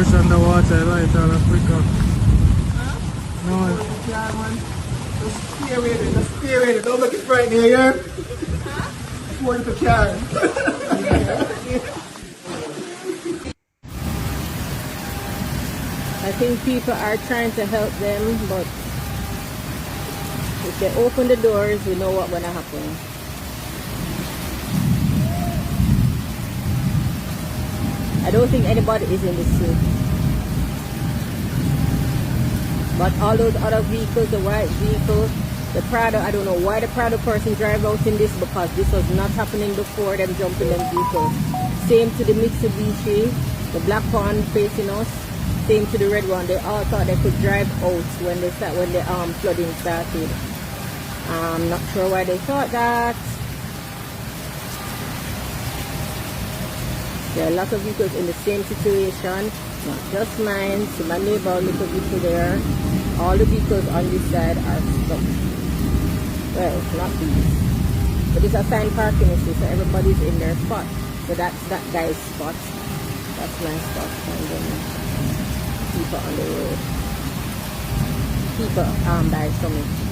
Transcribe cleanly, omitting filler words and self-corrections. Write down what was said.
push underwater right all Africa. No. Yeah, man. Just stay with it. Just stay with it. Don't make it frightening, yeah? Hold it for car. I think people are trying to help them, but if they open the doors, we know what's going to happen. I don't think anybody is in the sea. But all those other vehicles, the white vehicle, the Prado, I don't know why the Prado person drive out in this, because this was not happening before them jumping them vehicles. Same to the Mitsubishi, the black one facing us. Same to the red one. They all thought they could drive out when the flooding started. I'm not sure why they thought that. There are a lot of vehicles in the same situation, not just mine. See my neighbor, little vehicle there. All the vehicles on this side are stuck. Well, not these. But it's assigned parking, so everybody's in their spot. So that's that guy's spot. That's my spot. And then people on the road. People by stomach.